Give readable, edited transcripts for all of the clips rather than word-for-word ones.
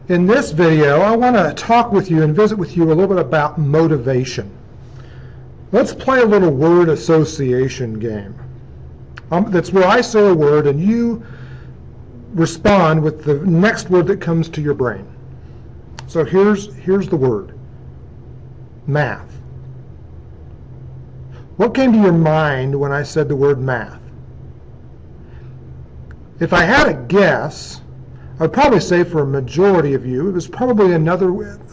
In this video, I want to talk with you and visit with you a little bit about motivation. Let's play a little word association game. That's where I say a word and you respond with the next word that comes to your brain. So here's the word, math. What came to your mind when I said the word math? If I had a guess, I'd probably say for a majority of you, it was probably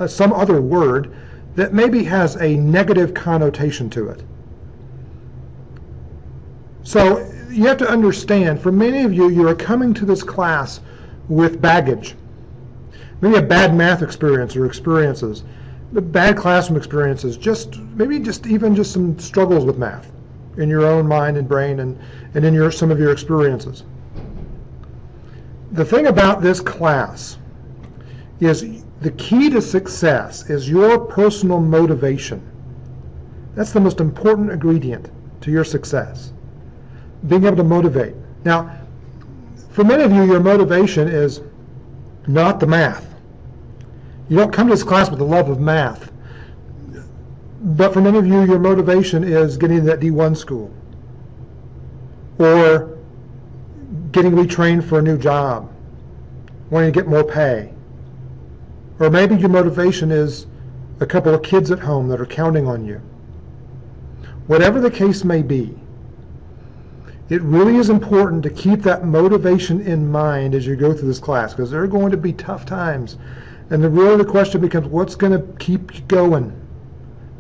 some other word that maybe has a negative connotation to it. So you have to understand, for many of you, you are coming to this class with baggage. Maybe a bad math experience or experiences, bad classroom experiences, maybe even some struggles with math in your own mind and brain and in some of your experiences. The thing about this class is the key to success is your personal motivation. That's the most important ingredient to your success, being able to motivate. Now, for many of you, your motivation is not the math. You don't come to this class with the love of math. But for many of you, your motivation is getting to that D1 school or getting retrained for a new job, wanting to get more pay. Or maybe your motivation is a couple of kids at home that are counting on you. Whatever the case may be, it really is important to keep that motivation in mind as you go through this class, because there are going to be tough times. And the question becomes, what's going to keep you going?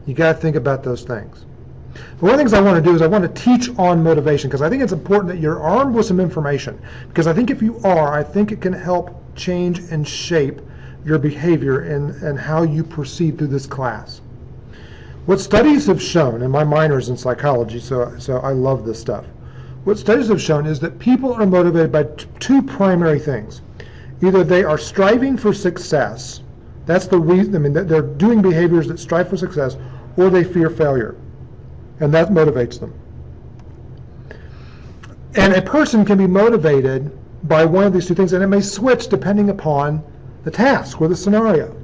You got to think about those things. But one of the things I want to do is I want to teach on motivation, because I think it's important that you're armed with some information. Because I think if you are, I think it can help change and shape your behavior and how you proceed through this class. What studies have shown, and my minor is in psychology, so I love this stuff. What studies have shown is that people are motivated by two primary things. Either they are striving for success, that's the reason, they're doing behaviors that strive for success, or they fear failure. And that motivates them. And a person can be motivated by one of these two things, and it may switch depending upon the task or the scenario.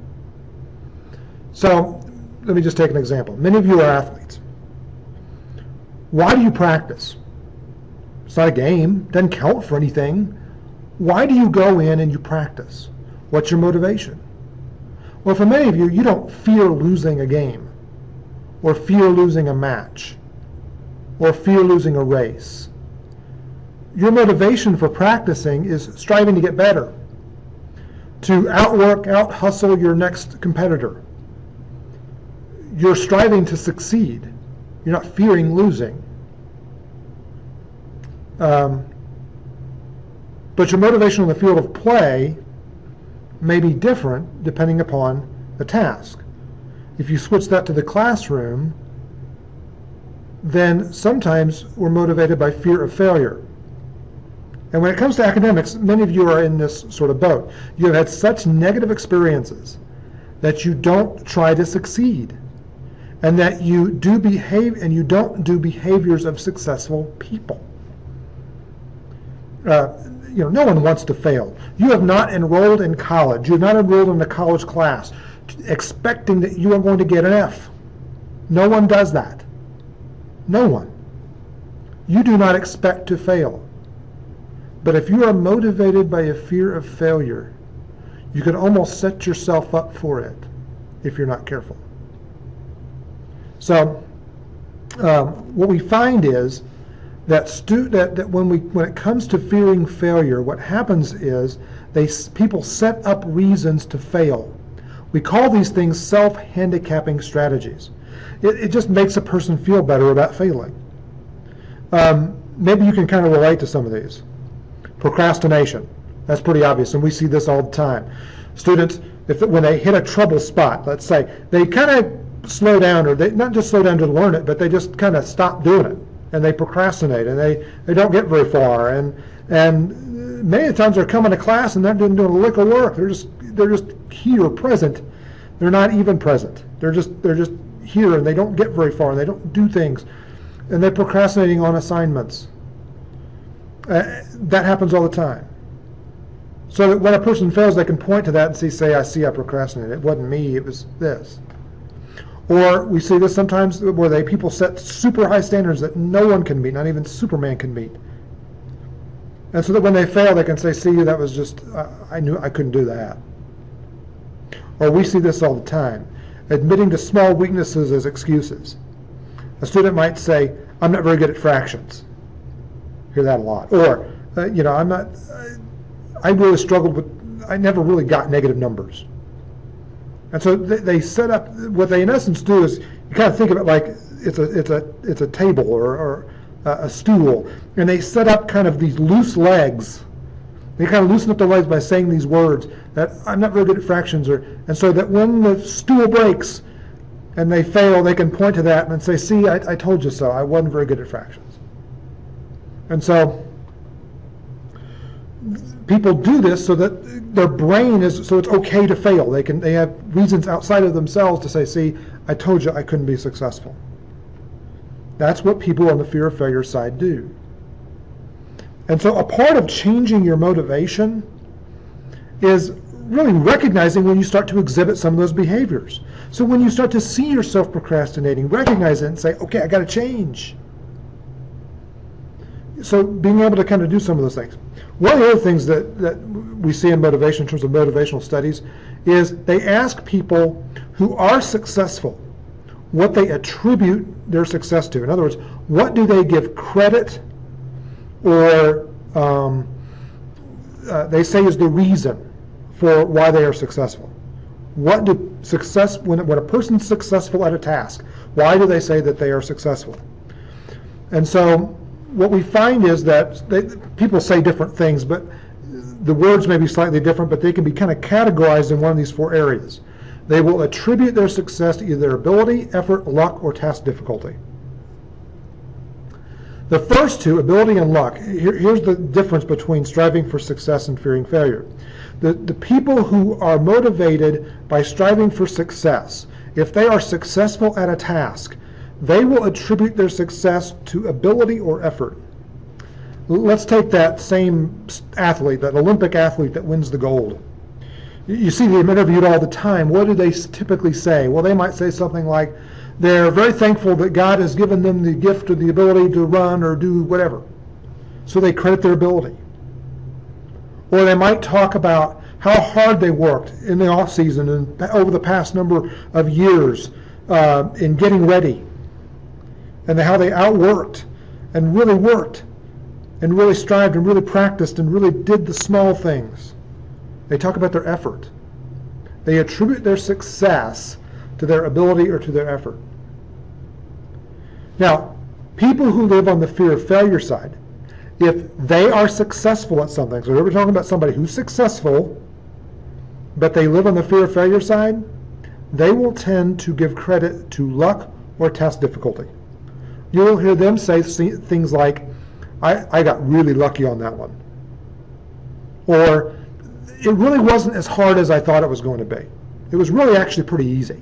So let me just take an example. Many of you are athletes. Why do you practice? It's not a game. It doesn't count for anything. Why do you go in and you practice? What's your motivation? Well, for many of you, you don't fear losing a game, or fear losing a match, or fear losing a race. Your motivation for practicing is striving to get better, to out-hustle your next competitor. You're striving to succeed. You're not fearing losing. But your motivation on the field of play may be different depending upon the task. If you switch that to the classroom, then sometimes we're motivated by fear of failure. And when it comes to academics, many of you are in this sort of boat. You have had such negative experiences that you don't try to succeed, and that you do behave and you don't do behaviors of successful people. No one wants to fail. You have not enrolled in college. You have not enrolled in a college class expecting that you are going to get an F. No one does that. No one. You do not expect to fail. But if you are motivated by a fear of failure, you can almost set yourself up for it if you're not careful. So what we find is that when it comes to fearing failure, what happens is people set up reasons to fail. We call these things self-handicapping strategies. It just makes a person feel better about failing. Maybe you can kind of relate to some of these. Procrastination. That's pretty obvious, and we see this all the time. Students, when they hit a trouble spot, let's say, they kind of slow down, or they not just slow down to learn it, but they just kind of stop doing it, and they procrastinate, and they don't get very far, and many times they're coming to class and they're not doing a lick of work. They're just here, present. They're not even present. They're just here, and they don't get very far, and they don't do things, and they're procrastinating on assignments. That happens all the time. So that when a person fails, they can point to that and say, I see I procrastinated. It wasn't me, it was this. Or we see this sometimes where people set super high standards that no one can meet, not even Superman can meet. And so that when they fail, they can say, see, that was just, I knew I couldn't do that. Or we see this all the time, admitting to small weaknesses as excuses. A student might say, I'm not very good at fractions. Hear that a lot. Or, I really struggled with, I never really got negative numbers. And so they set up, what they in essence do is, you kind of think of it like it's a table or a stool, and they set up kind of these loose legs. They kind of loosen up the legs by saying these words that I'm not very good at fractions, and so that when the stool breaks and they fail, they can point to that and say, see, I told you so, I wasn't very good at fractions. And so people do this so that their brain is, so it's okay to fail. They have reasons outside of themselves to say, see, I told you I couldn't be successful. That's what people on the fear of failure side do. And so a part of changing your motivation is really recognizing when you start to exhibit some of those behaviors. So when you start to see yourself procrastinating, recognize it and say, okay, I got to change. So being able to kind of do some of those things. One of the other things that we see in motivation in terms of motivational studies is they ask people who are successful what they attribute their success to. In other words, what do they give credit or they say is the reason for why they are successful. What do success, when a person's successful at a task, why do they say that they are successful? And so what we find is that people say different things, but the words may be slightly different, but they can be kind of categorized in one of these four areas. They will attribute their success to either their ability, effort, luck, or task difficulty. The first two, ability and luck, here's the difference between striving for success and fearing failure. The people who are motivated by striving for success, if they are successful at a task, they will attribute their success to ability or effort. Let's take that same athlete, that Olympic athlete that wins the gold. You see them interviewed all the time. What do they typically say? Well, they might say something like, they're very thankful that God has given them the gift or the ability to run or do whatever. So they credit their ability. Or they might talk about how hard they worked in the off season and over the past number of years in getting ready, and how they outworked and really strived and really practiced and really did the small things. They talk about their effort. They attribute their success to their ability or to their effort. Now, people who live on the fear of failure side, if they are successful at something, so we're talking about somebody who's successful, but they live on the fear of failure side, they will tend to give credit to luck or task difficulty. You'll hear them say things like, I got really lucky on that one. Or, it really wasn't as hard as I thought it was going to be. It was really actually pretty easy.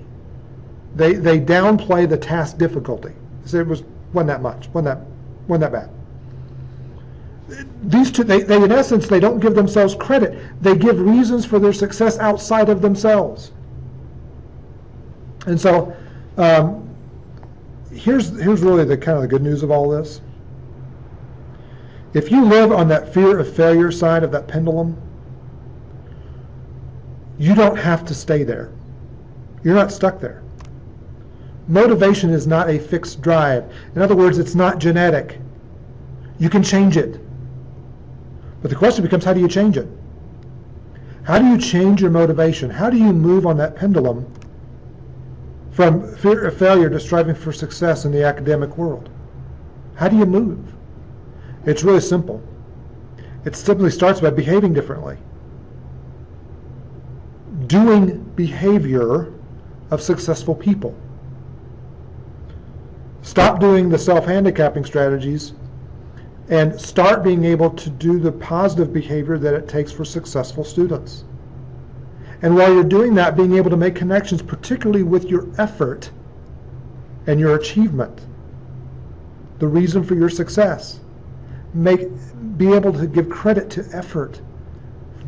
They downplay the task difficulty. They say it wasn't that much, wasn't that bad. These two, they in essence, they don't give themselves credit. They give reasons for their success outside of themselves. And so, here's really the kind of the good news of all this. If you live on that fear of failure side of that pendulum, you don't have to stay there. You're not stuck there. Motivation is not a fixed drive. In other words, it's not genetic. You can change it. But the question becomes, how do you change it? How do you change your motivation? How do you move on that pendulum from fear of failure to striving for success in the academic world? How do you move? It's really simple. It simply starts by behaving differently. Doing behavior of successful people. Stop doing the self-handicapping strategies and start being able to do the positive behavior that it takes for successful students. And while you're doing that, being able to make connections, particularly with your effort and your achievement, the reason for your success. Be able to give credit to effort,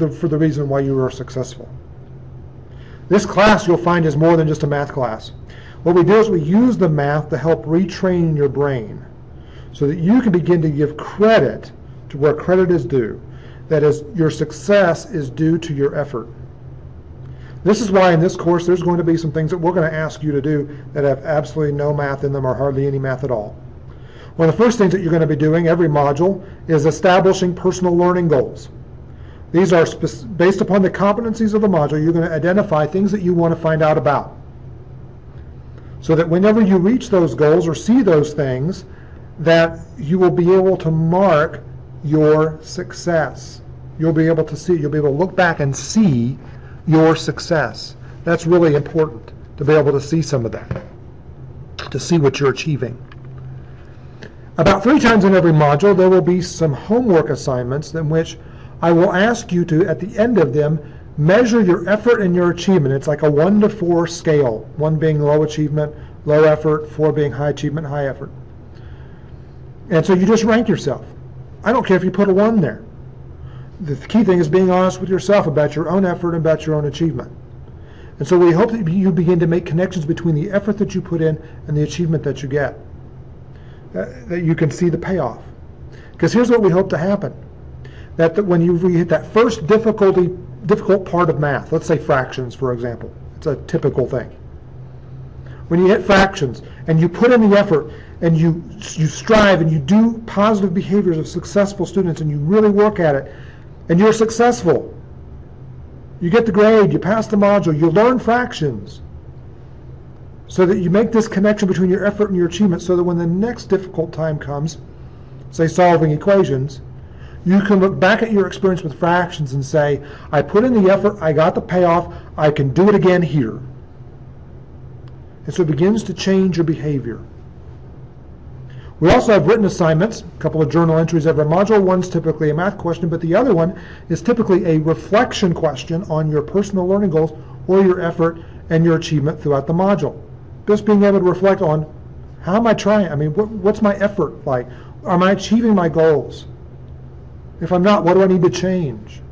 for the reason why you are successful. This class, you'll find, is more than just a math class. What we do is we use the math to help retrain your brain so that you can begin to give credit to where credit is due. That is, your success is due to your effort. This is why in this course there's going to be some things that we're going to ask you to do that have absolutely no math in them or hardly any math at all. One of the first things that you're going to be doing every module is establishing personal learning goals. These are based upon the competencies of the module. You're going to identify things that you want to find out about, so that whenever you reach those goals or see those things, that you will be able to mark your success. You'll be able to see, you'll be able to look back and see your success. That's really important, to be able to see some of that, to see what you're achieving. About 3 times in every module, there will be some homework assignments in which I will ask you to, at the end of them, measure your effort and your achievement. It's like a 1 to 4 scale, 1 being low achievement, low effort, 4 being high achievement, high effort. And so you just rank yourself. I don't care if you put a 1 there. The key thing is being honest with yourself about your own effort and about your own achievement. And so we hope that you begin to make connections between the effort that you put in and the achievement that you get, that you can see the payoff. Because here's what we hope to happen. That when you hit that first difficult part of math, let's say fractions, for example. It's a typical thing. When you hit fractions and you put in the effort and you strive and you do positive behaviors of successful students and you really work at it and you're successful, you get the grade, you pass the module, you learn fractions, so that you make this connection between your effort and your achievement, so that when the next difficult time comes, say solving equations, you can look back at your experience with fractions and say, I put in the effort, I got the payoff, I can do it again here. And so it begins to change your behavior. We also have written assignments, a couple of journal entries every module. One's typically a math question, but the other one is typically a reflection question on your personal learning goals or your effort and your achievement throughout the module. Just being able to reflect on, how am I trying? I mean, what's my effort like? Am I achieving my goals? If I'm not, what do I need to change?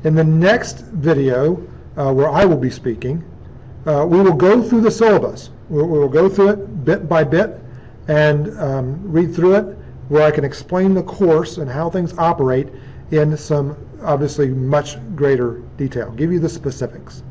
In the next video, where I will be speaking, we will go through the syllabus. We will go through it bit by bit and read through it, where I can explain the course and how things operate in some, obviously, much greater detail, give you the specifics.